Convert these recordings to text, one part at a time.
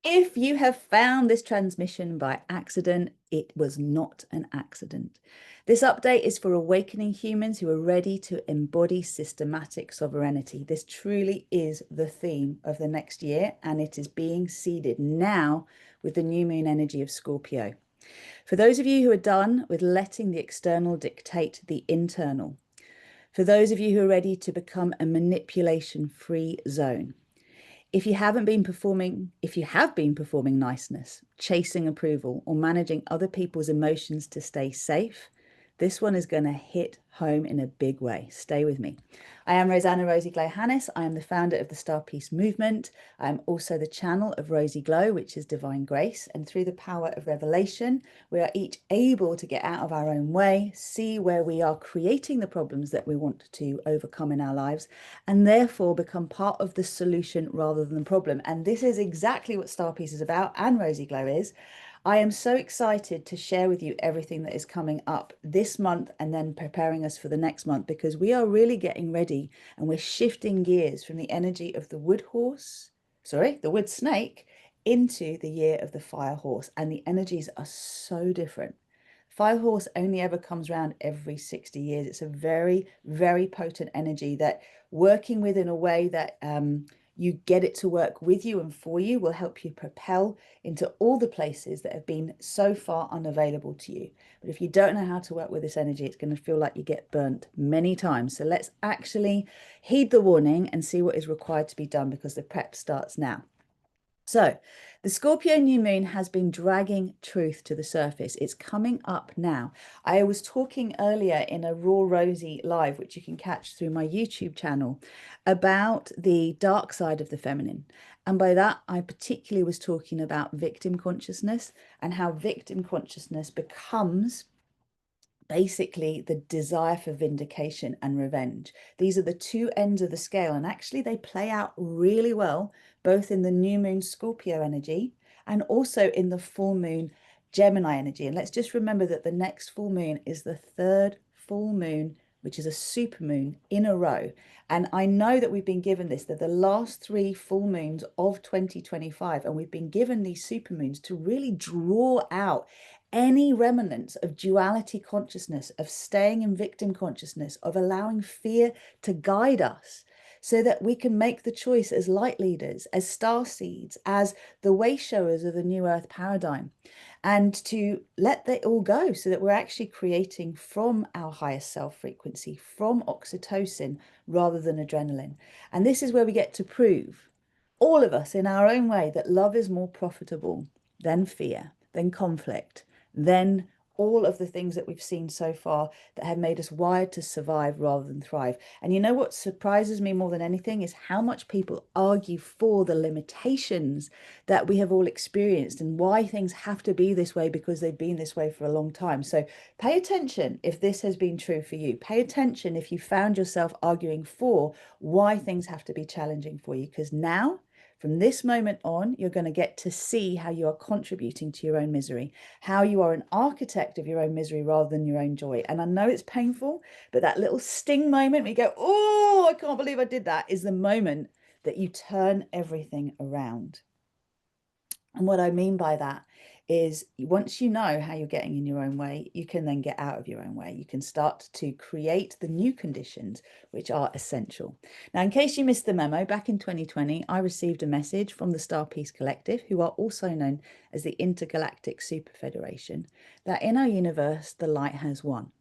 If you have found this transmission by accident, it was not an accident. This update is for awakening humans who are ready to embody systematic sovereignty. This truly is the theme of the next year, and it is being seeded now with the new moon energy of Scorpio. For those of you who are done with letting the external dictate the internal, for those of you who are ready to become a manipulation-free zone, if you have been performing niceness, chasing approval, or managing other people's emotions to stay safe, this one is going to hit home in a big way. Stay with me. I am Rosanna Rosie Glow Hannis. I am the founder of the Star Peace Movement. I am also the channel of Rosie Glow, which is divine grace. And through the power of revelation, we are each able to get out of our own way, see where we are creating the problems that we want to overcome in our lives, and therefore become part of the solution rather than the problem. And this is exactly what Star Peace is about, and Rosie Glow is. I am so excited to share with you everything that is coming up this month and then preparing us for the next month, because we are really getting ready and we're shifting gears from the energy of the wood snake, into the year of the fire horse. And the energies are so different. Fire horse only ever comes around every 60 years. It's a very, very potent energy that working with in a way that you get it to work with you and for you will help you propel into all the places that have been so far unavailable to you. But if you don't know how to work with this energy, it's going to feel like you get burnt many times. So let's actually heed the warning and see what is required to be done, because the prep starts now. So the Scorpio new moon has been dragging truth to the surface. It's coming up now. I was talking earlier in a Raw Rosie live, which you can catch through my YouTube channel, about the dark side of the feminine. And by that, I particularly was talking about victim consciousness and how victim consciousness becomes basically the desire for vindication and revenge. These are the two ends of the scale, and actually they play out really well both in the new moon Scorpio energy and also in the full moon Gemini energy. And let's just remember that the next full moon is the third full moon, which is a supermoon in a row. And I know that we've been given this, that the last three full moons of 2025, and we've been given these supermoons to really draw out any remnants of duality consciousness, of staying in victim consciousness, of allowing fear to guide us, so that we can make the choice as light leaders, as star seeds, as the way showers of the new earth paradigm, and to let that all go, so that we're actually creating from our highest self frequency, from oxytocin rather than adrenaline. And this is where we get to prove, all of us in our own way, that love is more profitable than fear, than conflict, than all of the things that we've seen so far that have made us wired to survive rather than thrive. And you know what surprises me more than anything is how much people argue for the limitations that we have all experienced and why things have to be this way because they've been this way for a long time. So pay attention if this has been true for you. Pay attention if you found yourself arguing for why things have to be challenging for you, because now, from this moment on, you're going to get to see how you are contributing to your own misery, how you are an architect of your own misery rather than your own joy. And I know it's painful, but that little sting moment where you go, oh, I can't believe I did that, is the moment that you turn everything around. And what I mean by that is, once you know how you're getting in your own way, you can then get out of your own way. You can start to create the new conditions which are essential. Now, in case you missed the memo, back in 2020, I received a message from the Star Peace Collective, who are also known as the Intergalactic Super Federation, that in our universe, the light has won.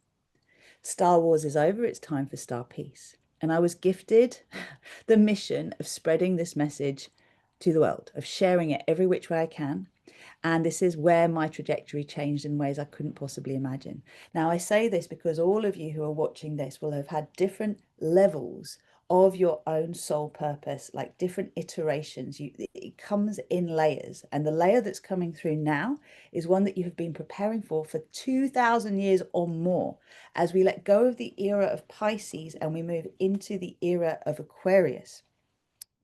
Star Wars is over. It's time for Star Peace. And I was gifted the mission of spreading this message to the world, of sharing it every which way I can. And this is where my trajectory changed in ways I couldn't possibly imagine. Now, I say this because all of you who are watching this will have had different levels of your own soul purpose, like different iterations. It comes in layers. And the layer that's coming through now is one that you have been preparing for 2,000 years or more, as we let go of the era of Pisces and we move into the era of Aquarius.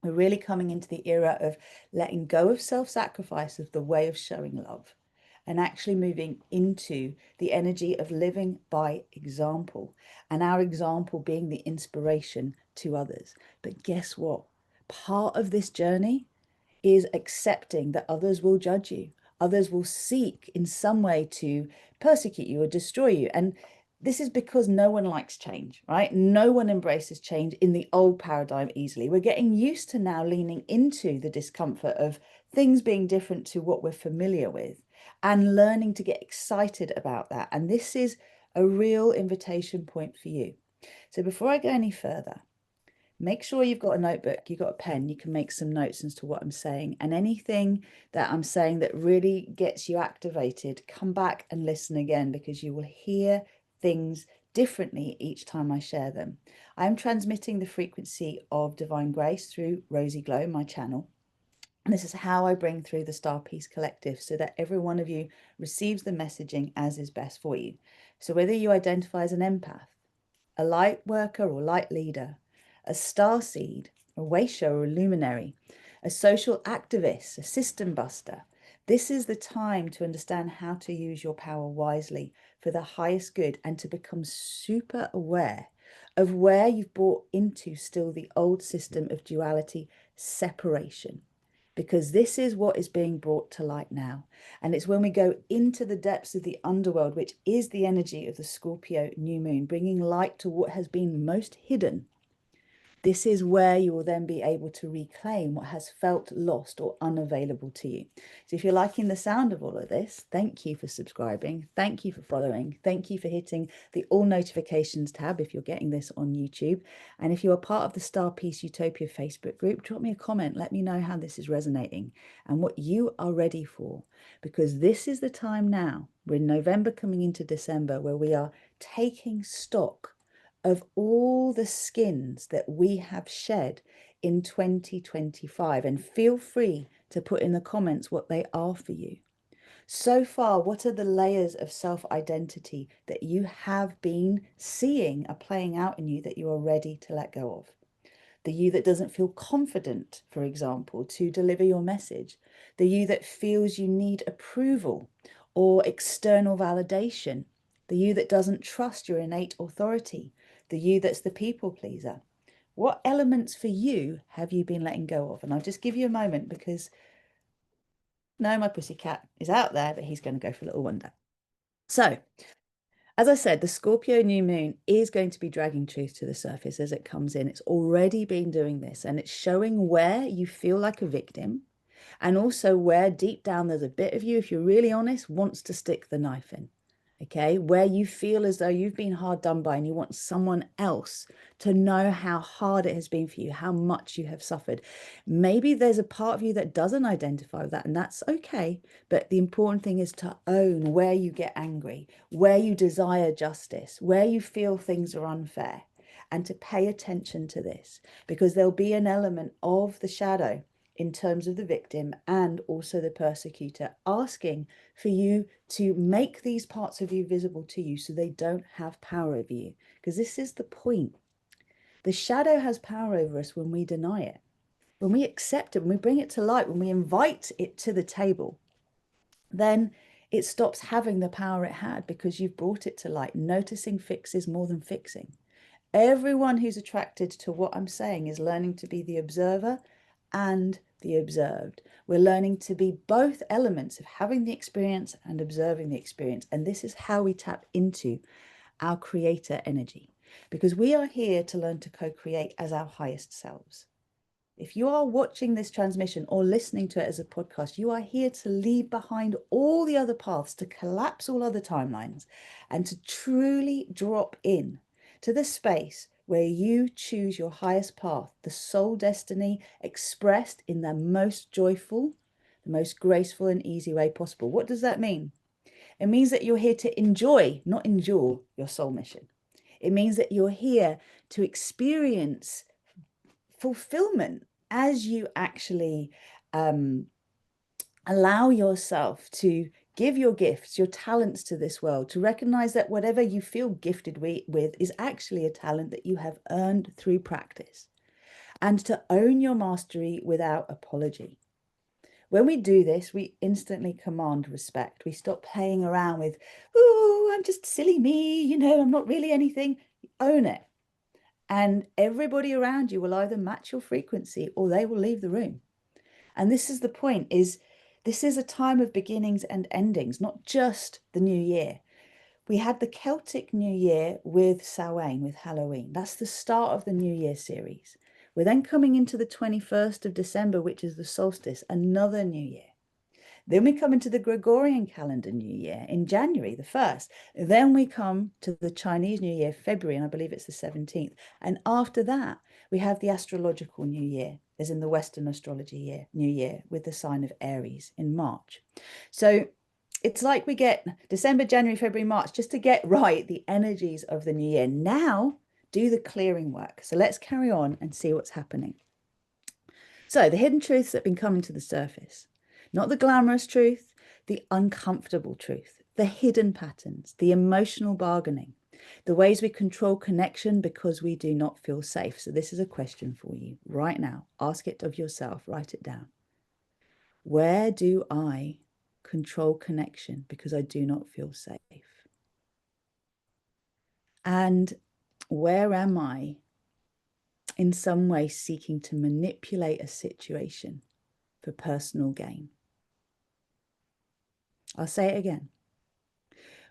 We're really coming into the era of letting go of self-sacrifice as the way of showing love, and actually moving into the energy of living by example, and our example being the inspiration to others. But guess what? Part of this journey is accepting that others will judge you. Others will seek in some way to persecute you or destroy you. And this is because no one likes change, right? No one embraces change in the old paradigm easily. We're getting used to now leaning into the discomfort of things being different to what we're familiar with and learning to get excited about that. And this is a real invitation point for you. So before I go any further, make sure you've got a notebook, you've got a pen, you can make some notes as to what I'm saying. And anything that I'm saying that really gets you activated, come back and listen again, because you will hear things differently each time I share them. I'm transmitting the frequency of divine grace through Rosy Glow, my channel. And this is how I bring through the Star Peace Collective so that every one of you receives the messaging as is best for you. So whether you identify as an empath, a light worker or light leader, a star seed, a wayshow or a luminary, a social activist, a system buster, this is the time to understand how to use your power wisely for the highest good and to become super aware of where you've bought into still the old system of duality, separation, because this is what is being brought to light now. And it's when we go into the depths of the underworld, which is the energy of the Scorpio new moon, bringing light to what has been most hidden. This is where you will then be able to reclaim what has felt lost or unavailable to you. So if you're liking the sound of all of this, thank you for subscribing. Thank you for following. Thank you for hitting the all notifications tab if you're getting this on YouTube. And if you are part of the Star Peace Utopia Facebook group, drop me a comment. Let me know how this is resonating and what you are ready for, because this is the time now. We're in November coming into December, where we are taking stock of all the skins that we have shed in 2025. And feel free to put in the comments what they are for you. So far, what are the layers of self-identity that you have been seeing are playing out in you that you are ready to let go of? The you that doesn't feel confident, for example, to deliver your message. The you that feels you need approval or external validation. The you that doesn't trust your innate authority. The you that's the people pleaser. What elements for you have you been letting go of? And I'll just give you a moment, because no, my pussycat is out there, but he's going to go for a little wander. So, as I said, the Scorpio new moon is going to be dragging truth to the surface as it comes in. It's already been doing this, and it's showing where you feel like a victim, and also where deep down there's a bit of you, if you're really honest, wants to stick the knife in. Okay, where you feel as though you've been hard done by and you want someone else to know how hard it has been for you, how much you have suffered. Maybe there's a part of you that doesn't identify with that, and that's okay. But the important thing is to own where you get angry, where you desire justice, where you feel things are unfair, and to pay attention to this, because there'll be an element of the shadow in terms of the victim and also the persecutor, asking for you to make these parts of you visible to you so they don't have power over you. Because this is the point. The shadow has power over us when we deny it, when we accept it, when we bring it to light, when we invite it to the table. Then it stops having the power it had, because you've brought it to light. Noticing fixes more than fixing. Everyone who's attracted to what I'm saying is learning to be the observer and the observed. We're learning to be both elements of having the experience and observing the experience. And this is how we tap into our creator energy, because we are here to learn to co-create as our highest selves. If you are watching this transmission or listening to it as a podcast, you are here to leave behind all the other paths, to collapse all other timelines, and to truly drop in to the space where you choose your highest path, the soul destiny expressed in the most joyful, the most graceful and easy way possible. What does that mean? It means that you're here to enjoy, not endure, your soul mission. It means that you're here to experience fulfillment as you actually allow yourself to give your gifts, your talents to this world, to recognize that whatever you feel gifted with is actually a talent that you have earned through practice, and to own your mastery without apology. When we do this, we instantly command respect. We stop playing around with, oh, I'm just silly me, you know, I'm not really anything. Own it. And everybody around you will either match your frequency or they will leave the room. And this is the point, is this is a time of beginnings and endings, not just the new year. We had the Celtic New Year with Samhain, with Halloween. That's the start of the New Year series. We're then coming into the 21st of December, which is the solstice, another new year. Then we come into the Gregorian calendar New Year in January, the 1st. Then we come to the Chinese New Year, February, and I believe it's the 17th. And after that, we have the Astrological New Year, as in the Western astrology year, New Year, with the sign of Aries in March. So it's like we get December, January, February, March, just to get right the energies of the new year. Now, do the clearing work. So let's carry on and see what's happening. So the hidden truths that have been coming to the surface, not the glamorous truth, the uncomfortable truth, the hidden patterns, the emotional bargaining, the ways we control connection because we do not feel safe. So this is a question for you right now. Ask it of yourself, write it down. Where do I control connection because I do not feel safe? And where am I in some way seeking to manipulate a situation for personal gain? I'll say it again.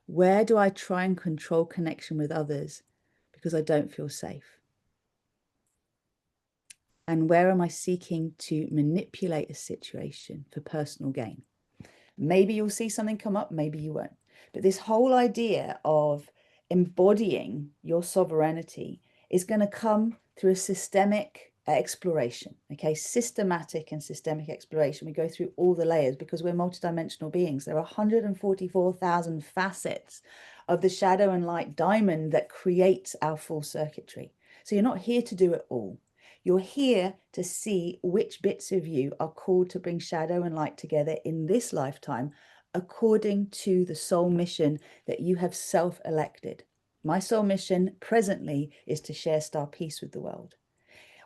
Where do I try and control connection with others because I don't feel safe? And where am I seeking to manipulate a situation for personal gain? Maybe you'll see something come up, maybe you won't. But this whole idea of embodying your sovereignty is going to come through a systemic exploration, okay? Systematic and systemic exploration. We go through all the layers because we're multidimensional beings. There are 144,000 facets of the shadow and light diamond that creates our full circuitry. So you're not here to do it all. You're here to see which bits of you are called to bring shadow and light together in this lifetime, according to the soul mission that you have self-elected. My soul mission presently is to share star peace with the world.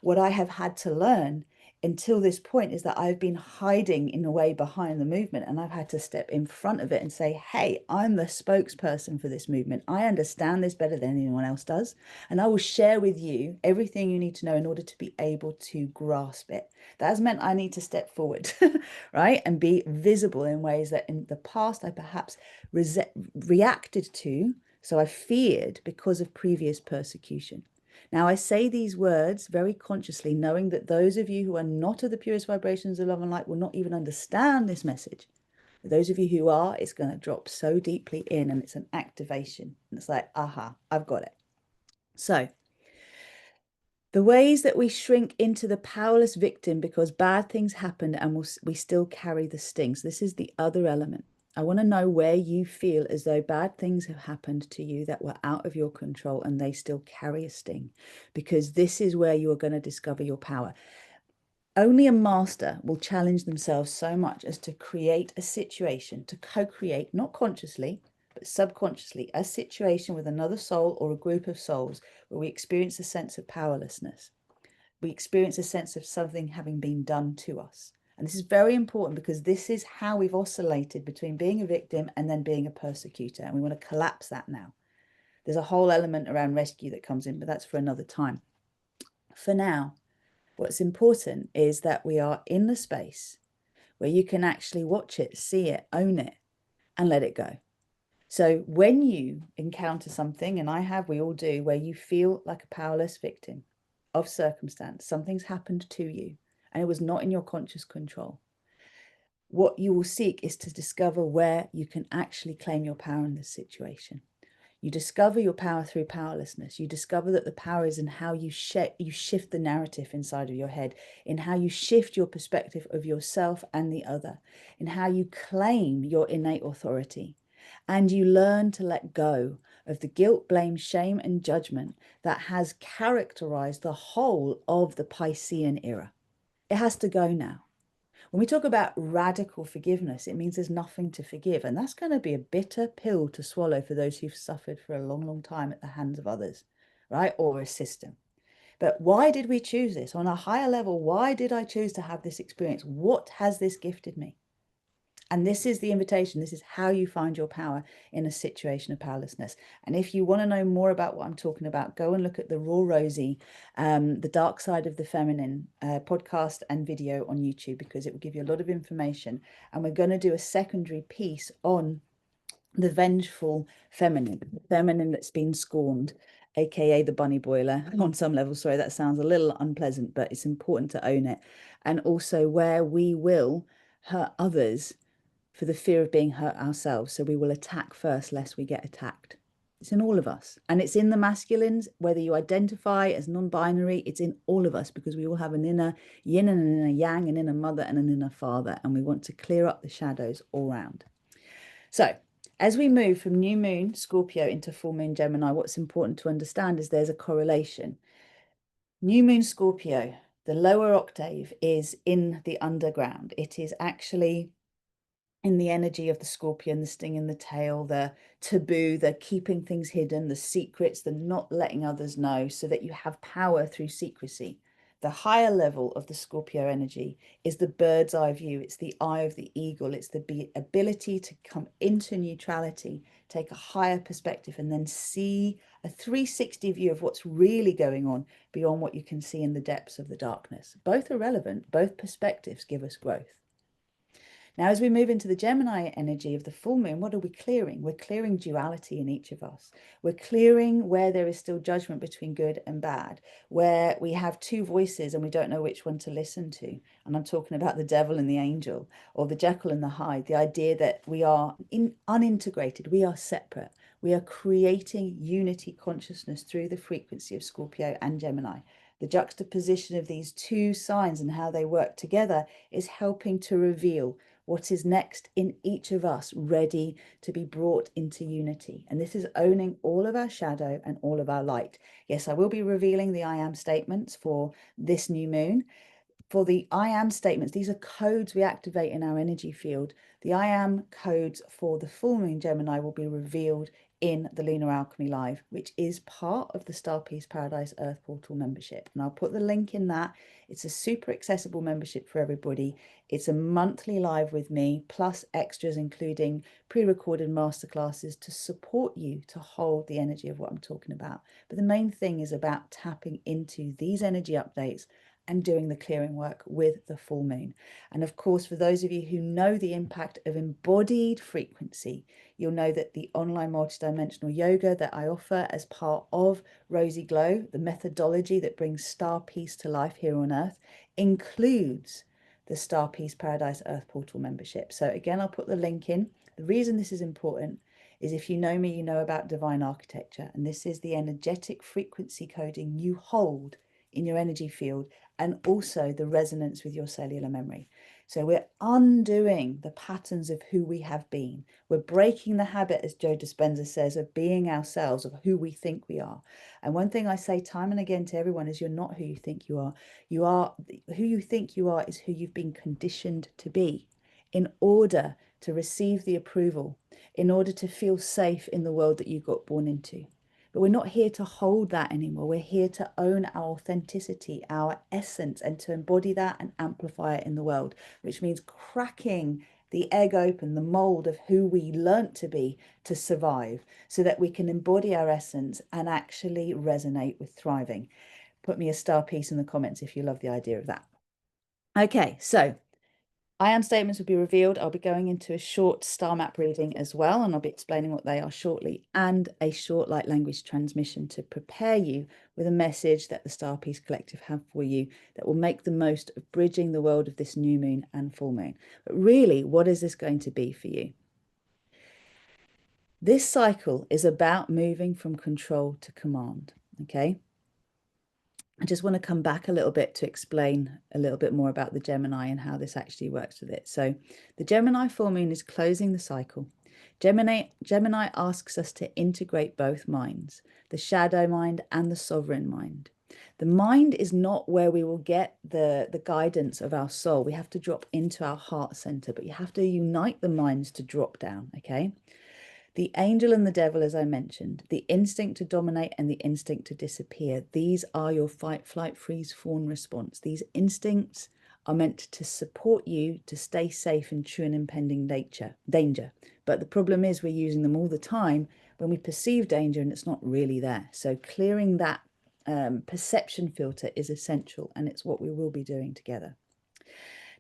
What I have had to learn until this point is that I've been hiding in a way behind the movement, and I've had to step in front of it and say, hey, I'm the spokesperson for this movement. I understand this better than anyone else does, and I will share with you everything you need to know in order to be able to grasp it. That has meant I need to step forward, right, and be visible in ways that in the past I perhaps reacted to, so I feared because of previous persecution. Now, I say these words very consciously, knowing that those of you who are not of the purest vibrations of love and light will not even understand this message. For those of you who are, it's going to drop so deeply in, and it's an activation. And it's like, aha, I've got it. So the ways that we shrink into the powerless victim because bad things happened and we still carry the stings. This is the other element. I want to know where you feel as though bad things have happened to you that were out of your control and they still carry a sting, because this is where you are going to discover your power. Only a master will challenge themselves so much as to create a situation, to co-create, not consciously, but subconsciously, a situation with another soul or a group of souls where we experience a sense of powerlessness. We experience a sense of something having been done to us. And this is very important because this is how we've oscillated between being a victim and then being a persecutor. And we want to collapse that now. There's a whole element around rescue that comes in, but that's for another time. For now, what's important is that we are in the space where you can actually watch it, see it, own it, and let it go. So when you encounter something, and we all do, where you feel like a powerless victim of circumstance, something's happened to you, and it was not in your conscious control. What you will seek is to discover where you can actually claim your power in this situation. You discover your power through powerlessness. You discover that the power is in how you shift the narrative inside of your head, in how you shift your perspective of yourself and the other, in how you claim your innate authority. And you learn to let go of the guilt, blame, shame, and judgment that has characterized the whole of the Piscean era. It has to go now. When we talk about radical forgiveness, it means there's nothing to forgive. And that's going to be a bitter pill to swallow for those who've suffered for a long, long time at the hands of others, right? Or a system. But why did we choose this? On a higher level, why did I choose to have this experience? What has this gifted me? And this is the invitation. This is how you find your power in a situation of powerlessness. And if you want to know more about what I'm talking about, go and look at the Raw Rosie, the Dark Side of the Feminine podcast and video on YouTube, because it will give you a lot of information. And we're going to do a secondary piece on the vengeful feminine, the feminine that's been scorned, aka the bunny boiler on some level. Sorry, that sounds a little unpleasant, but it's important to own it. And also where we will hurt others for the fear of being hurt ourselves. So we will attack first, lest we get attacked. It's in all of us. And it's in the masculines, whether you identify as non-binary, it's in all of us, because we all have an inner yin and an inner yang, an inner mother and an inner father. And we want to clear up the shadows all round. So as we move from new moon Scorpio into full moon Gemini, what's important to understand is there's a correlation. New moon Scorpio, the lower octave is in the underground. It is actually in the energy of the scorpion, the sting in the tail, the taboo, the keeping things hidden, the secrets, the not letting others know, so that you have power through secrecy. The higher level of the Scorpio energy is the bird's eye view. It's the eye of the eagle. It's the ability to come into neutrality, take a higher perspective, and then see a 360 view of what's really going on beyond what you can see in the depths of the darkness. Both are relevant. Both perspectives give us growth. Now, as we move into the Gemini energy of the full moon, what are we clearing? We're clearing duality in each of us. We're clearing where there is still judgment between good and bad, where we have two voices and we don't know which one to listen to. And I'm talking about the devil and the angel, or the Jekyll and the Hyde, the idea that we are unintegrated, we are separate. We are creating unity consciousness through the frequency of Scorpio and Gemini. The juxtaposition of these two signs and how they work together is helping to reveal what is next in each of us, ready to be brought into unity. And this is owning all of our shadow and all of our light. Yes, I will be revealing the I am statements for this new moon. For the I am statements, these are codes we activate in our energy field. The I am codes for the full moon Gemini will be revealed in the Lunar Alchemy Live, which is part of the Star Peace Paradise Earth Portal membership. And I'll put the link in that. It's a super accessible membership for everybody. It's a monthly live with me, plus extras, including pre-recorded masterclasses to support you to hold the energy of what I'm talking about. But the main thing is about tapping into these energy updates and doing the clearing work with the full moon. And of course, for those of you who know the impact of embodied frequency, you'll know that the online multidimensional yoga that I offer as part of Rosy Glow, the methodology that brings star peace to life here on Earth, includes the Star Peace Paradise Earth Portal membership. So again, I'll put the link in. The reason this is important is if you know me, you know about divine architecture. And this is the energetic frequency coding you hold in your energy field, and also the resonance with your cellular memory. So we're undoing the patterns of who we have been. We're breaking the habit, as Joe Dispenza says, of being ourselves, of who we think we are. And one thing I say time and again to everyone is you're not who you think you are. You are who you think you are is who you've been conditioned to be in order to receive the approval, in order to feel safe in the world that you got born into. But we're not here to hold that anymore. We're here to own our authenticity, our essence, and to embody that and amplify it in the world, which means cracking the egg open, the mold of who we learnt to be to survive, so that we can embody our essence and actually resonate with thriving. Put me a star piece in the comments if you love the idea of that. Okay, so I am statements will be revealed. I'll be going into a short StarMap reading as well, and I'll be explaining what they are shortly, and a short light language transmission to prepare you with a message that the Star Peace Collective have for you that will make the most of bridging the world of this new moon and full moon. But really, what is this going to be for you? This cycle is about moving from control to command, okay? I just want to come back a little bit to explain a little bit more about the Gemini and how this actually works with it. So the Gemini full moon is closing the cycle. Gemini asks us to integrate both minds, the shadow mind and the sovereign mind. The mind is not where we will get the guidance of our soul. We have to drop into our heart center, but you have to unite the minds to drop down, okay? The angel and the devil, as I mentioned, the instinct to dominate and the instinct to disappear. These are your fight, flight, freeze, fawn response. These instincts are meant to support you to stay safe in true and impending danger. But the problem is we're using them all the time when we perceive danger and it's not really there. So clearing that perception filter is essential, and it's what we will be doing together.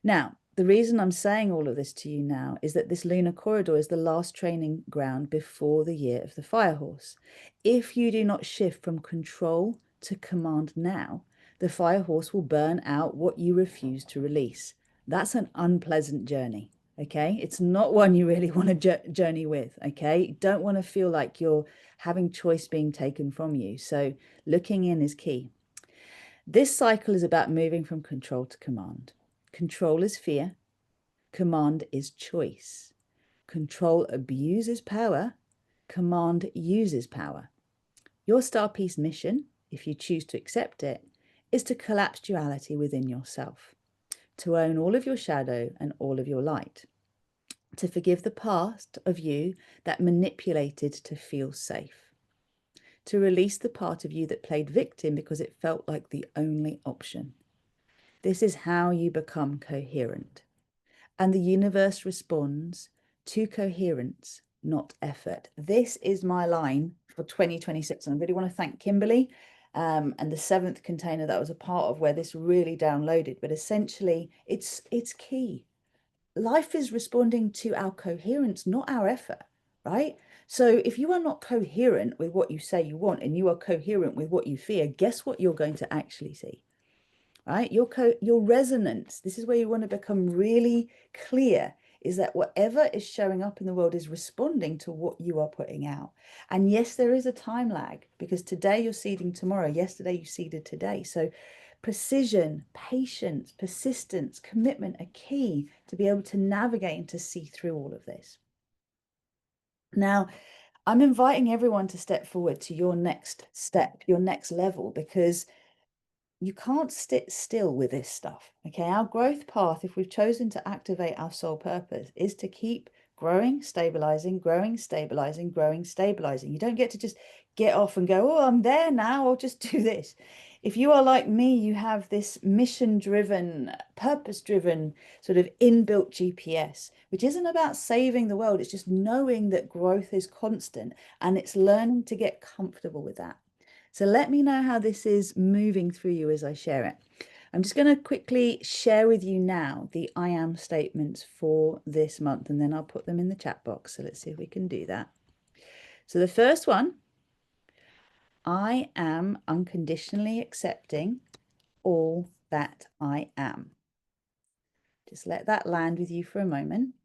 Now, the reason I'm saying all of this to you now is that this lunar corridor is the last training ground before the year of the fire horse. If you do not shift from control to command now, the fire horse will burn out what you refuse to release. That's an unpleasant journey, okay? It's not one you really want to journey with, okay? You don't want to feel like you're having choice being taken from you. So looking in is key. This cycle is about moving from control to command. Control is fear. Command is choice. Control abuses power. Command uses power. Your star piece mission, if you choose to accept it, is to collapse duality within yourself, to own all of your shadow and all of your light, to forgive the past of you that manipulated to feel safe, to release the part of you that played victim because it felt like the only option. This is how you become coherent. And the universe responds to coherence, not effort. This is my line for 2026. And I really want to thank Kimberly and the 7th container that was a part of where this really downloaded. But essentially, it's key. Life is responding to our coherence, not our effort, right? So if you are not coherent with what you say you want and you are coherent with what you fear, guess what you're going to actually see? Right? Your resonance, this is where you want to become really clear, is that whatever is showing up in the world is responding to what you are putting out. And yes, there is a time lag, because today you're seeding tomorrow, yesterday you seeded today. So precision, patience, persistence, commitment are key to be able to navigate and to see through all of this. Now, I'm inviting everyone to step forward to your next step, your next level, because you can't sit still with this stuff, okay? Our growth path, if we've chosen to activate our soul purpose, is to keep growing, stabilizing, growing, stabilizing, growing, stabilizing. You don't get to just get off and go, oh, I'm there now, I'll just do this. If you are like me, you have this mission-driven, purpose-driven sort of inbuilt GPS, which isn't about saving the world. It's just knowing that growth is constant, and it's learning to get comfortable with that. So let me know how this is moving through you as I share it. I'm just going to quickly share with you now the I am statements for this month, and then I'll put them in the chat box. So let's see if we can do that. So the first one, I am unconditionally accepting all that I am. Just let that land with you for a moment.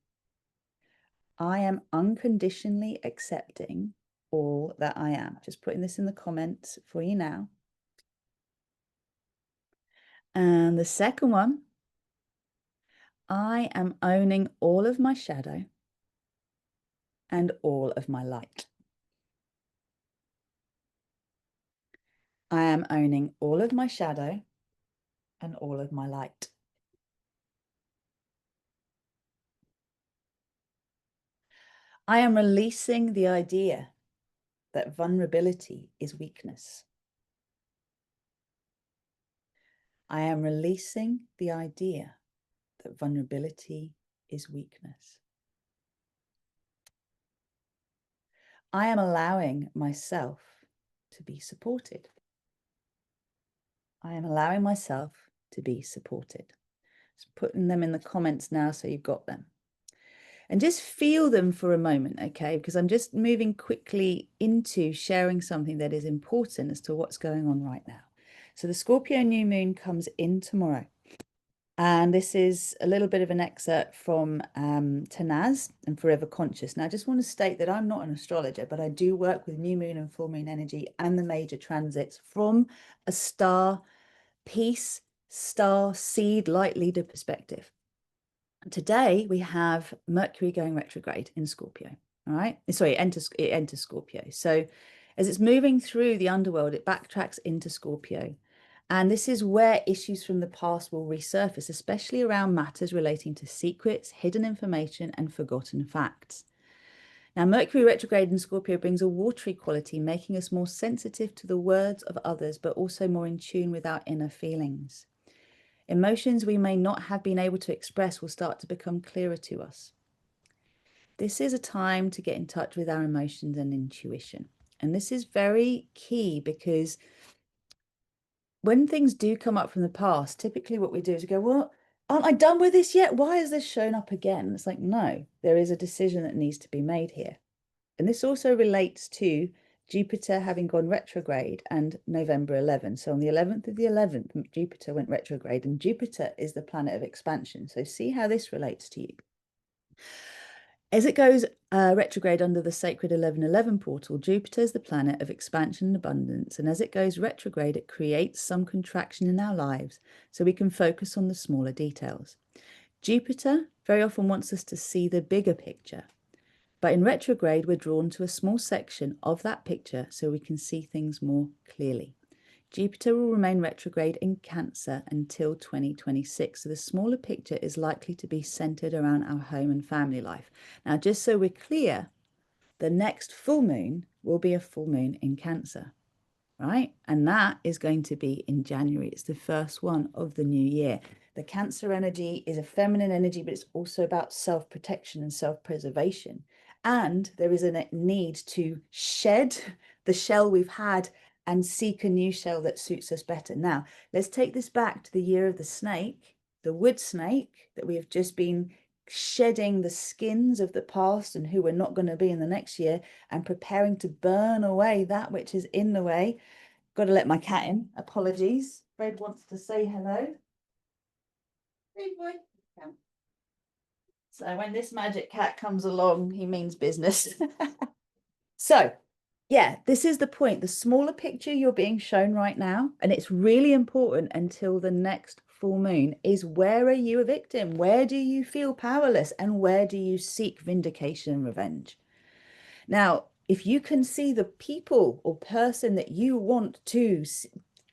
I am unconditionally accepting all that I am. Just putting this in the comments for you now. And the second one, I am owning all of my shadow and all of my light. I am owning all of my shadow and all of my light. I am releasing the idea that vulnerability is weakness. I am releasing the idea that vulnerability is weakness. I am allowing myself to be supported. I am allowing myself to be supported. Just putting them in the comments now so you've got them. And just feel them for a moment, okay? Because I'm just moving quickly into sharing something that is important as to what's going on right now. So the Scorpio new moon comes in tomorrow. And this is a little bit of an excerpt from Tanaz and Forever Conscious. Now, I just want to state that I'm not an astrologer, but I do work with new moon and full moon energy and the major transits from a star piece, star seed light leader perspective. Today we have Mercury going retrograde in Scorpio. All right, sorry, it enters Scorpio. So as it's moving through the underworld, it backtracks into Scorpio. And this is where issues from the past will resurface, especially around matters relating to secrets, hidden information, and forgotten facts. Now, Mercury retrograde in Scorpio brings a watery quality, making us more sensitive to the words of others, but also more in tune with our inner feelings. Emotions we may not have been able to express will start to become clearer to us. This is a time to get in touch with our emotions and intuition. And this is very key because when things do come up from the past, typically what we do is we go, well, aren't I done with this yet? Why has this shown up again? It's like, no, there is a decision that needs to be made here. And this also relates to Jupiter having gone retrograde and November 11. So on the 11th of the 11th, Jupiter went retrograde, and Jupiter is the planet of expansion. So see how this relates to you. As it goes retrograde under the sacred 1111 portal, Jupiter is the planet of expansion and abundance. And as it goes retrograde, it creates some contraction in our lives so we can focus on the smaller details. Jupiter very often wants us to see the bigger picture. But in retrograde, we're drawn to a small section of that picture so we can see things more clearly. Jupiter will remain retrograde in Cancer until 2026. So the smaller picture is likely to be centered around our home and family life. Now, just so we're clear, the next full moon will be a full moon in Cancer, right? And that is going to be in January. It's the first one of the new year. The Cancer energy is a feminine energy, but it's also about self-protection and self-preservation. And there is a need to shed the shell we've had and seek a new shell that suits us better. Now, let's take this back to the year of the snake, the wood snake, that we have just been shedding the skins of the past and who we're not going to be in the next year, and preparing to burn away that which is in the way. Got to let my cat in. Apologies. Fred wants to say hello. Hey, boy. So when this magic cat comes along, he means business. So yeah, this is the point. The smaller picture you're being shown right now, and it's really important until the next full moon, is where are you a victim? Where do you feel powerless? And where do you seek vindication and revenge? Now, if you can see the people or person that you want to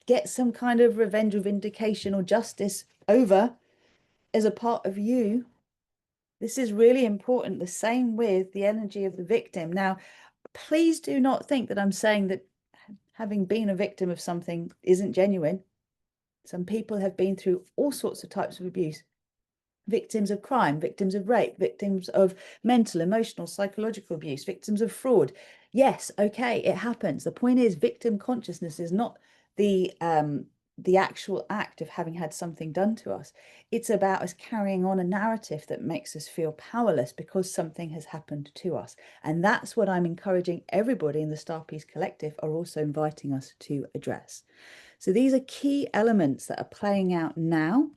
get some kind of revenge or vindication or justice over as a part of you, this is really important. The same with the energy of the victim. Now, please do not think that I'm saying that having been a victim of something isn't genuine. Some people have been through all sorts of types of abuse. Victims of crime, victims of rape, victims of mental, emotional, psychological abuse, victims of fraud. Yes, okay, it happens. The point is, victim consciousness is not the actual act of having had something done to us. It's about us carrying on a narrative that makes us feel powerless because something has happened to us. And that's what I'm encouraging everybody in the Star Peace Collective are also inviting us to address. So these are key elements that are playing out now.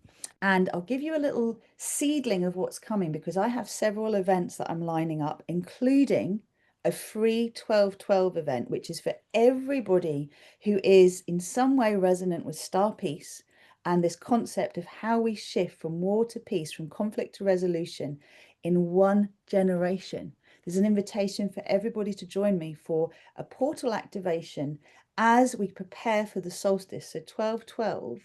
And I'll give you a little seedling of what's coming, because I have several events that I'm lining up, including a free 12/12 event, which is for everybody who is in some way resonant with Star Peace and this concept of how we shift from war to peace, from conflict to resolution in one generation. There's an invitation for everybody to join me for a portal activation as we prepare for the solstice. So 12/12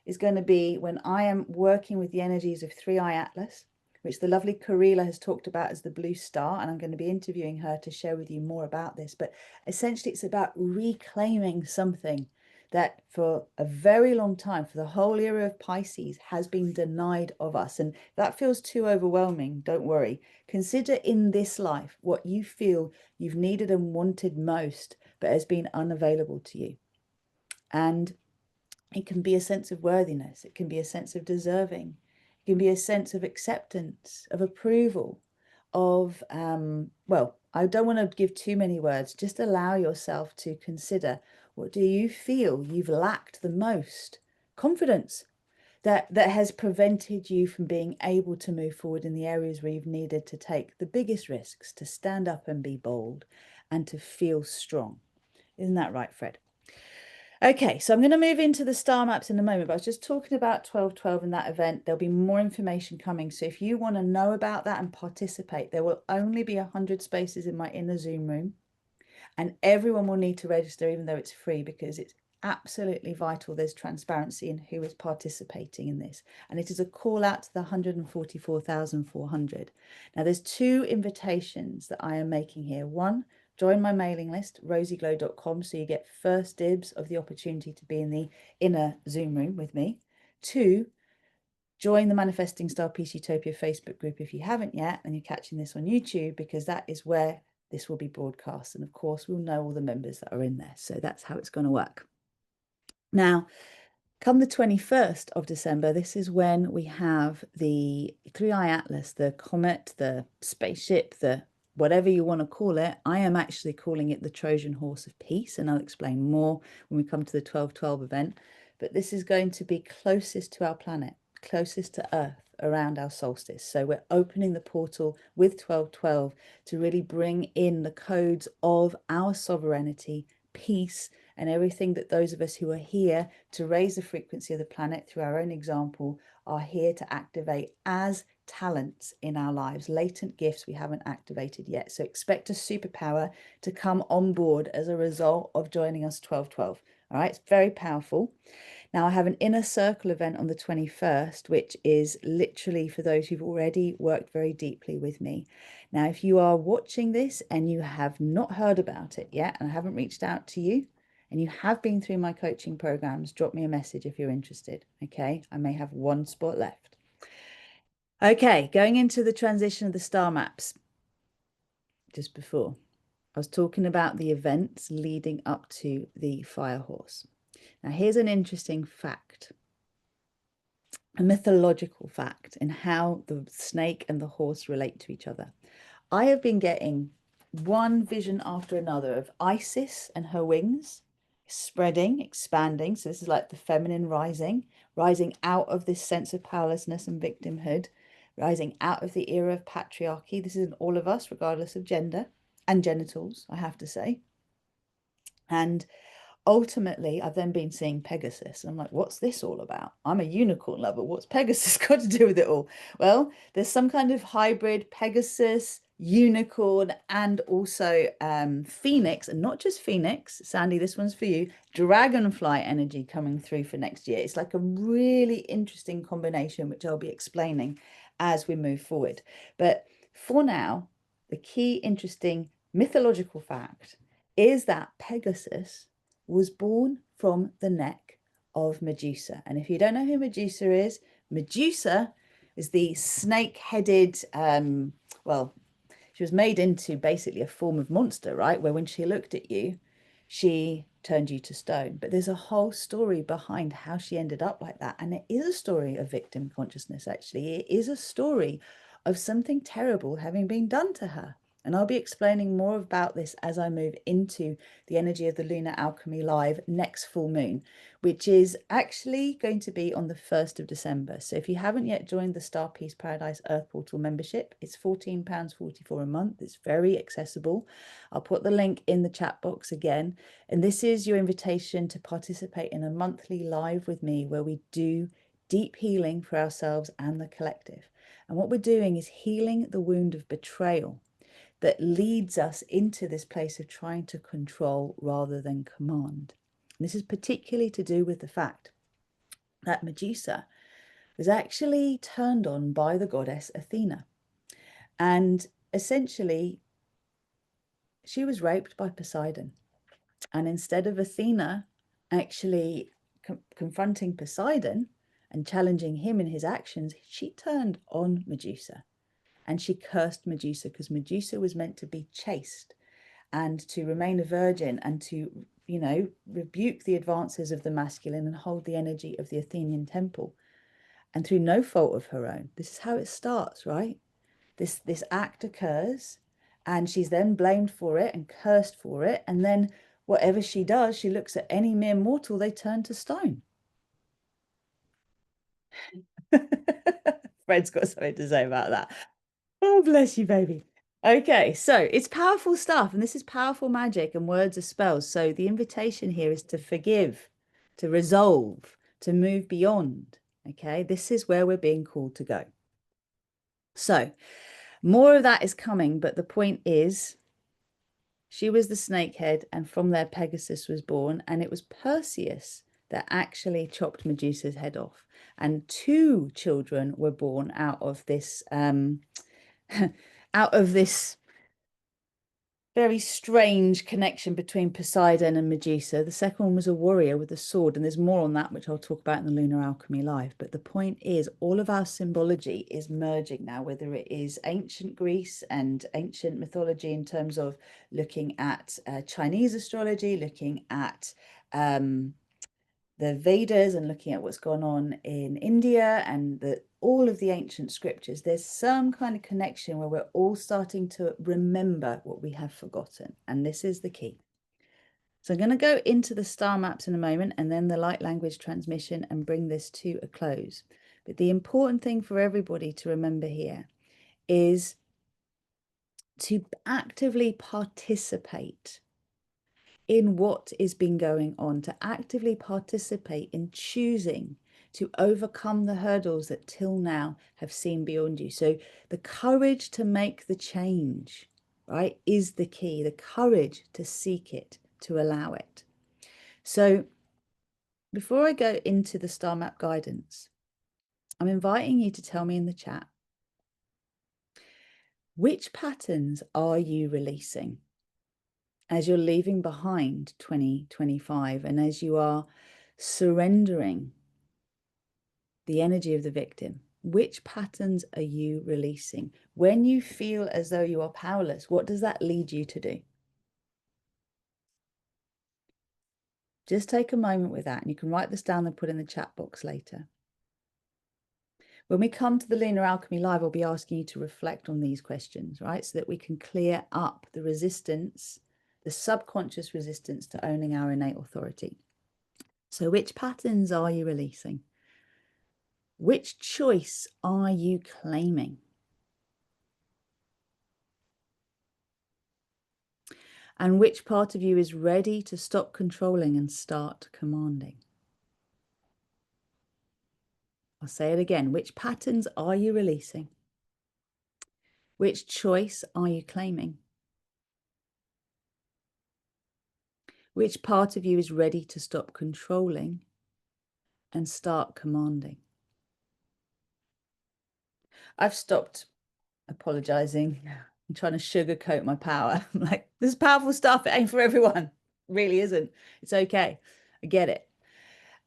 is going to be when I am working with the energies of Three Eye Atlas, which the lovely Karila has talked about as the blue star, and I'm going to be interviewing her to share with you more about this. But essentially, it's about reclaiming something that for a very long time, for the whole era of Pisces, has been denied of us. And that feels too overwhelming. Don't worry. Consider in this life what you feel you've needed and wanted most, but has been unavailable to you. And it can be a sense of worthiness. It can be a sense of deserving. It can be a sense of acceptance, of approval, of, well, I don't want to give too many words. Just allow yourself to consider, what do you feel you've lacked the most? Confidence that has prevented you from being able to move forward in the areas where you've needed to take the biggest risks, to stand up and be bold and to feel strong. Isn't that right, Fred? Okay, so I'm going to move into the star maps in a moment, but I was just talking about 12/12 in that event. There'll be more information coming. So if you want to know about that and participate, there will only be 100 spaces in my inner Zoom room, and everyone will need to register, even though it's free, because it's absolutely vital there's transparency in who is participating in this. And it is a call out to the 144,400. Now, there's two invitations that I am making here. One, join my mailing list, rosieglow.com, so you get first dibs of the opportunity to be in the inner Zoom room with me. Two, Join the Manifesting Star Peace Utopia Facebook group if you haven't yet, and you're catching this on YouTube, because that is where this will be broadcast. And of course, we'll know all the members that are in there. So that's how it's going to work. Now, come the 21st of December, this is when we have the Three-Eye Atlas, the comet, the spaceship, the whatever you want to call it. I am actually calling it the Trojan Horse of Peace, and I'll explain more when we come to the 12/12 event. But this is going to be closest to our planet, closest to Earth, around our solstice. So we're opening the portal with 12/12 to really bring in the codes of our sovereignty, peace, and everything that those of us who are here to raise the frequency of the planet through our own example are here to activate as talents in our lives, latent gifts we haven't activated yet. So expect a superpower to come on board as a result of joining us 12/12. All right, it's very powerful. Now, I have an inner circle event on the 21st, which is literally for those who've already worked very deeply with me. Now, if you are watching this and you have not heard about it yet, and I haven't reached out to you, and you have been through my coaching programs, drop me a message if you're interested. Okay, I may have one spot left. Okay, going into the transition of the star maps. Just before, I was talking about the events leading up to the fire horse. Now, here's an interesting fact, a mythological fact in how the snake and the horse relate to each other. I have been getting one vision after another of Isis and her wings spreading, expanding. So this is like the feminine rising out of this sense of powerlessness and victimhood, rising out of the era of patriarchy. This is in all of us, regardless of gender and genitals, I have to say. And ultimately, I've then been seeing Pegasus. I'm like, what's this all about? I'm a unicorn lover. What's Pegasus got to do with it all? Well, there's some kind of hybrid Pegasus, unicorn, and also Phoenix, and not just Phoenix. Sandy, this one's for you. Dragonfly energy coming through for next year. It's like a really interesting combination, which I'll be explaining as we move forward. But for now, the key interesting mythological fact is that Pegasus was born from the neck of Medusa. And if you don't know who Medusa is the snake-headed, well, she was made into basically a form of monster, right? Where when she looked at you, she turned you to stone. But there's a whole story behind how she ended up like that. And it is a story of victim consciousness, actually. It is a story of something terrible having been done to her. And I'll be explaining more about this as I move into the energy of the Lunar Alchemy Live next full moon, which is actually going to be on the 1st of December. So if you haven't yet joined the Star Peace Paradise Earth Portal membership, it's £14.44 a month. It's very accessible. I'll put the link in the chat box again. And this is your invitation to participate in a monthly live with me where we do deep healing for ourselves and the collective. And what we're doing is healing the wound of betrayal that leads us into this place of trying to control rather than command. And this is particularly to do with the fact that Medusa was actually turned on by the goddess Athena. And essentially, she was raped by Poseidon. And instead of Athena actually confronting Poseidon and challenging him in his actions, she turned on Medusa. And she cursed Medusa because Medusa was meant to be chaste and to remain a virgin and to, you know, rebuke the advances of the masculine and hold the energy of the Athenian temple. And through no fault of her own, this is how it starts, right? This act occurs and she's then blamed for it and cursed for it. And then whatever she does, she looks at any mere mortal, they turn to stone. Fred's got something to say about that. Oh, bless you, baby. Okay, so it's powerful stuff, and this is powerful magic, and words are spells. So the invitation here is to forgive, to resolve, to move beyond. Okay, this is where we're being called to go. So more of that is coming, but the point is, she was the snakehead, and from there Pegasus was born, and it was Perseus that actually chopped Medusa's head off. And 2 children were born out of this out of this very strange connection between Poseidon and Medusa. The second one was a warrior with a sword, and there's more on that, which I'll talk about in the Lunar Alchemy Live. But the point is, all of our symbology is merging now, whether it is ancient Greece and ancient mythology in terms of looking at Chinese astrology, looking at the Vedas and looking at what's gone on in India and all of the ancient scriptures. There's some kind of connection where we're all starting to remember what we have forgotten. And this is the key. So I'm going to go into the star maps in a moment and then the light language transmission and bring this to a close. But the important thing for everybody to remember here is to actively participate in what is been going on, to actively participate in choosing to overcome the hurdles that till now have seemed beyond you. So the courage to make the change, right, is the key. The courage to seek it, to allow it. So before I go into the star map guidance, I'm inviting you to tell me in the chat, which patterns are you releasing as you're leaving behind 2025 and as you are surrendering the energy of the victim? Which patterns are you releasing? When you feel as though you are powerless, what does that lead you to do? Just take a moment with that, and you can write this down and put in the chat box later. When we come to the Lunar Alchemy Live, I'll be asking you to reflect on these questions, right? So that we can clear up the resistance, the subconscious resistance to owning our innate authority. So which patterns are you releasing? Which choice are you claiming? And which part of you is ready to stop controlling and start commanding? I'll say it again. Which patterns are you releasing? Which choice are you claiming? Which part of you is ready to stop controlling and start commanding? I've stopped apologizing and trying to sugarcoat my power. I'm like, this is powerful stuff. It ain't for everyone. It really isn't. It's okay. I get it.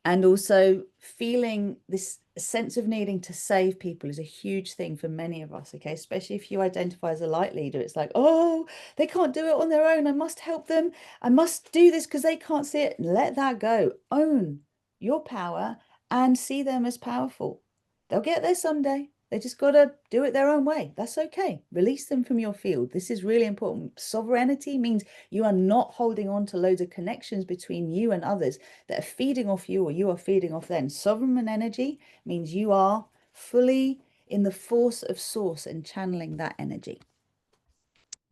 And also feeling this sense of needing to save people is a huge thing for many of us, okay? Especially if you identify as a light leader. It's like, oh, they can't do it on their own. I must help them. I must do this because they can't see it. Let that go. Own your power and see them as powerful. They'll get there someday. They just got to do it their own way. That's okay. Release them from your field. This is really important. Sovereignty means you are not holding on to loads of connections between you and others that are feeding off you or you are feeding off them. Sovereign energy means you are fully in the force of source and channeling that energy.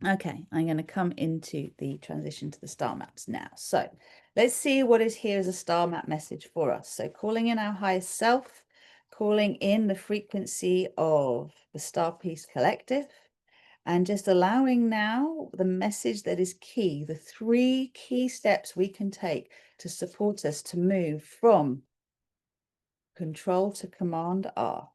Okay, I'm going to come into the transition to the star maps now. So let's see what is here as a star map message for us. So calling in our highest self, calling in the frequency of the Star Peace Collective, and just allowing now the message that is key, the 3 key steps we can take to support us to move from control to command are.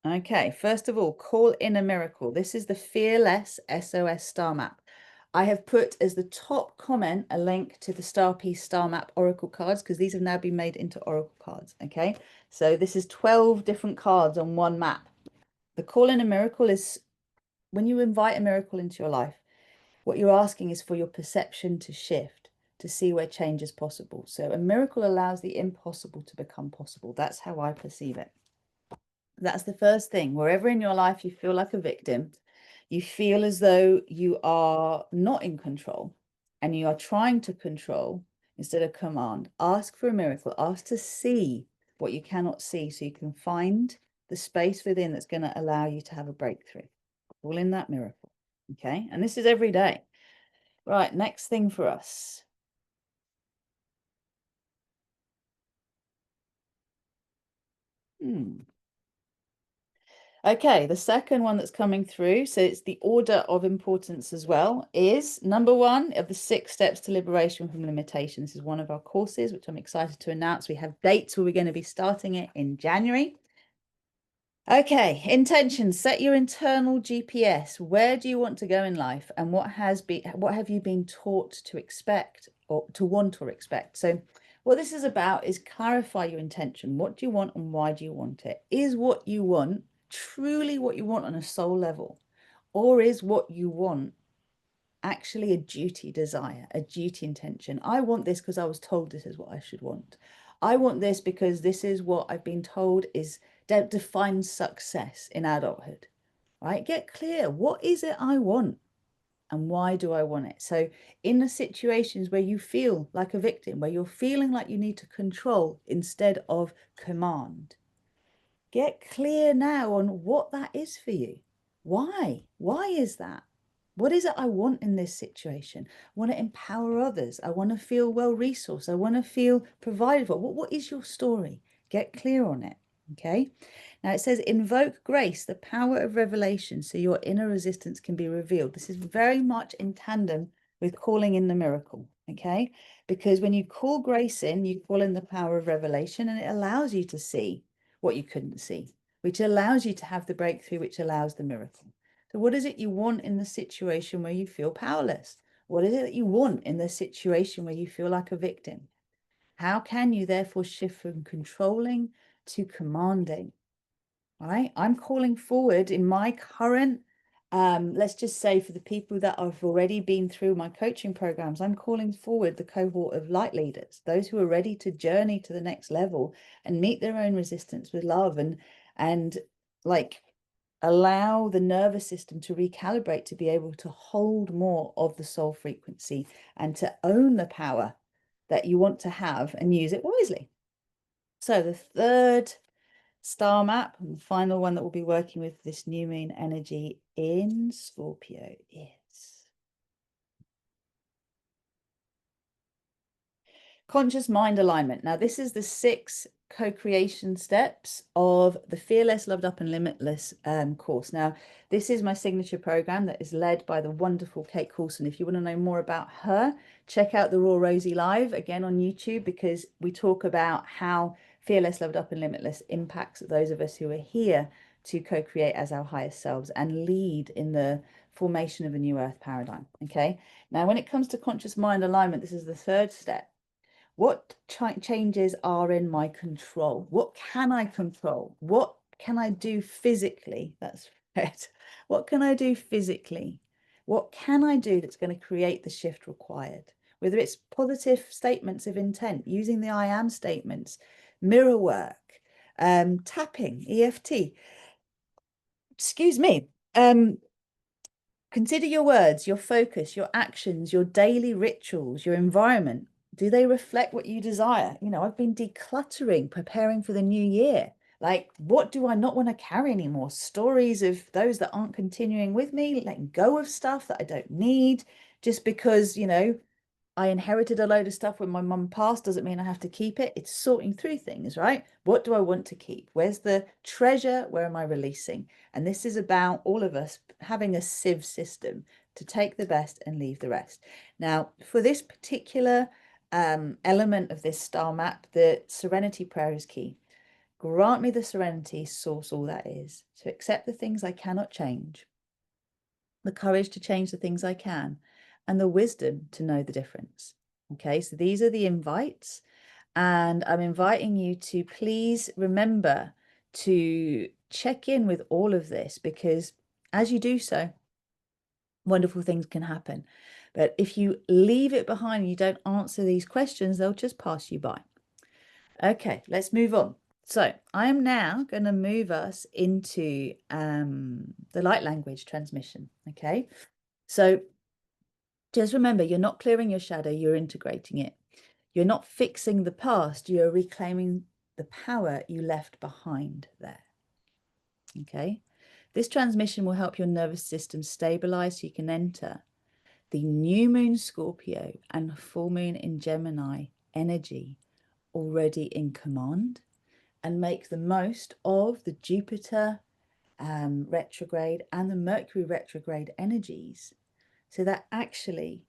Okay, first of all, call in a miracle. This is the Fearless SOS Star Map. I have put as the top comment a link to the Star Peace Star Map Oracle cards because these have now been made into Oracle cards. Okay, so this is 12 different cards on one map. The call in a miracle is when you invite a miracle into your life, what you're asking is for your perception to shift, to see where change is possible. So a miracle allows the impossible to become possible. That's how I perceive it. That's the first thing. Wherever in your life you feel like a victim, you feel as though you are not in control and you are trying to control instead of command, ask for a miracle. Ask to see what you cannot see so you can find the space within that's going to allow you to have a breakthrough. Call in that miracle. Okay, and this is every day. Right, next thing for us. Okay, the second one that's coming through, so it's the order of importance as well, is number 1 of the 6 steps to liberation from limitation. This is one of our courses, which I'm excited to announce. We have dates where we're going to be starting it in January. Okay, intentions. Set your internal GPS. Where do you want to go in life, and what have you been taught to expect or to want or expect? So, what this is about is clarify your intention. What do you want and why do you want it? Is what you want truly what you want on a soul level, or is what you want actually a duty desire, a duty intention? I want this because I was told this is what I should want. I want this because this is what I've been told is that defines success in adulthood, right? Get clear. What is it I want and why do I want it? So in the situations where you feel like a victim, where you're feeling like you need to control instead of command, get clear now on what that is for you. Why? Why is that? What is it I want in this situation? I want to empower others. I want to feel well resourced. I want to feel provided for. What is your story? Get clear on it. Okay. Now it says, invoke grace, the power of revelation, so your inner resistance can be revealed. This is very much in tandem with calling in the miracle. Okay. Because when you call grace in, you call in the power of revelation, and it allows you to see what you couldn't see, which allows you to have the breakthrough, which allows the miracle. So what is it you want in the situation where you feel powerless? What is it that you want in the situation where you feel like a victim? How can you therefore shift from controlling to commanding? Right? I'm calling forward in my current, let's just say for the people that have already been through my coaching programs, I'm calling forward the cohort of light leaders, those who are ready to journey to the next level and meet their own resistance with love and like allow the nervous system to recalibrate to be able to hold more of the soul frequency and to own the power that you want to have and use it wisely. So the third star map, and the final one that we'll be working with this new moon energy in Scorpio is conscious mind alignment. Now, this is the 6 co-creation steps of the Fearless, Loved Up and Limitless course. Now, this is my signature program that is led by the wonderful Kate Coulson. If you want to know more about her, check out the Raw Rosie Live again on YouTube, because we talk about how Fearless, Loved Up and Limitless impacts those of us who are here to co-create as our highest selves and lead in the formation of a new earth paradigm. Okay. Now, when it comes to conscious mind alignment, this is the 3rd step. What changes are in my control? What can I control? What can I do physically? That's right. What can I do physically? What can I do that's going to create the shift required? Whether it's positive statements of intent, using the I am statements, mirror work, tapping, EFT. Excuse me. Consider your words, your focus, your actions, your daily rituals, your environment. Do they reflect what you desire? You know, I've been decluttering, preparing for the new year. Like, what do I not want to carry anymore? Stories of those that aren't continuing with me, letting go of stuff that I don't need just because, you know, I inherited a load of stuff when my mum passed doesn't mean I have to keep it. It's sorting through things, right? What do I want to keep? Where's the treasure? Where am I releasing? And this is about all of us having a sieve system to take the best and leave the rest. Now, for this particular element of this star map, the serenity prayer is key. Grant me the serenity, source all that is, to accept the things I cannot change, the courage to change the things I can, and the wisdom to know the difference. Okay, so these are the invites, and I'm inviting you to please remember to check in with all of this, because as you do so, wonderful things can happen. But if you leave it behind and you don't answer these questions, they'll just pass you by. Okay, let's move on. So I am now going to move us into the light language transmission. Okay, so just remember, you're not clearing your shadow, you're integrating it. You're not fixing the past, you're reclaiming the power you left behind there. Okay, this transmission will help your nervous system stabilize so you can enter the new moon Scorpio and full moon in Gemini energy already in command, and make the most of the Jupiter retrograde and the Mercury retrograde energies, so that actually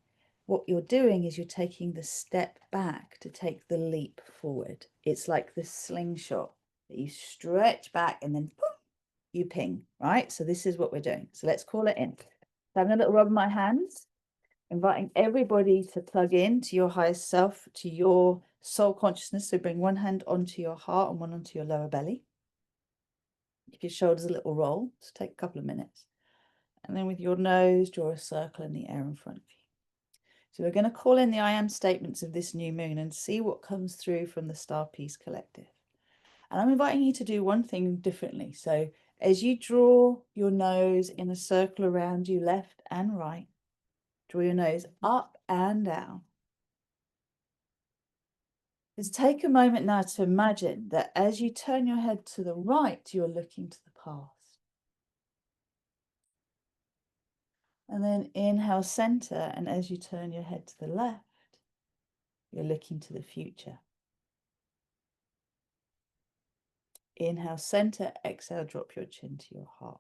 what you're doing is you're taking the step back to take the leap forward. It's like the slingshot that you stretch back and then boom, you ping, right? So this is what we're doing. So let's call it in. So I'm going to rub my hands, inviting everybody to plug in to your highest self, to your soul consciousness. So bring one hand onto your heart and one onto your lower belly. Give your shoulders a little roll. Just take a couple of minutes. And then with your nose, draw a circle in the air in front of you. So we're going to call in the I am statements of this new moon and see what comes through from the Star Peace Collective. And I'm inviting you to do one thing differently. So as you draw your nose in a circle around you, left and right, draw your nose up and down. Just take a moment now to imagine that as you turn your head to the right, you're looking to the past. And then inhale, center, and as you turn your head to the left, you're looking to the future. Inhale, center, exhale, drop your chin to your heart.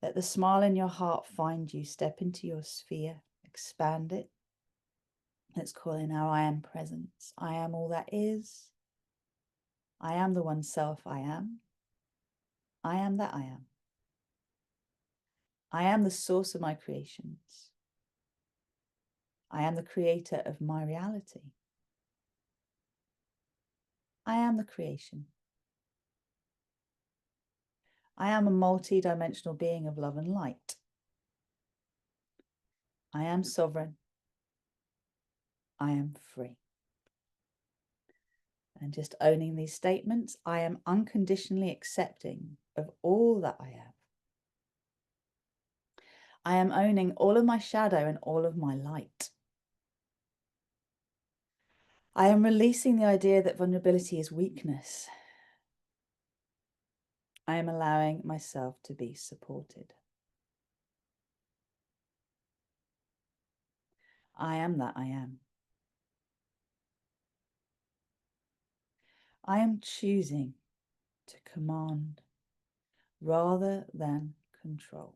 Let the smile in your heart find you. Step into your sphere, expand it. Let's call in our I am presence. I am all that is. I am the one self I am. I am that I am. I am the source of my creations. I am the creator of my reality. I am the creation. I am a multi-dimensional being of love and light. I am sovereign. I am free. And just owning these statements, I am unconditionally accepting of all that I am. I am owning all of my shadow and all of my light. I am releasing the idea that vulnerability is weakness. I am allowing myself to be supported. I am that I am. I am choosing to command rather than control.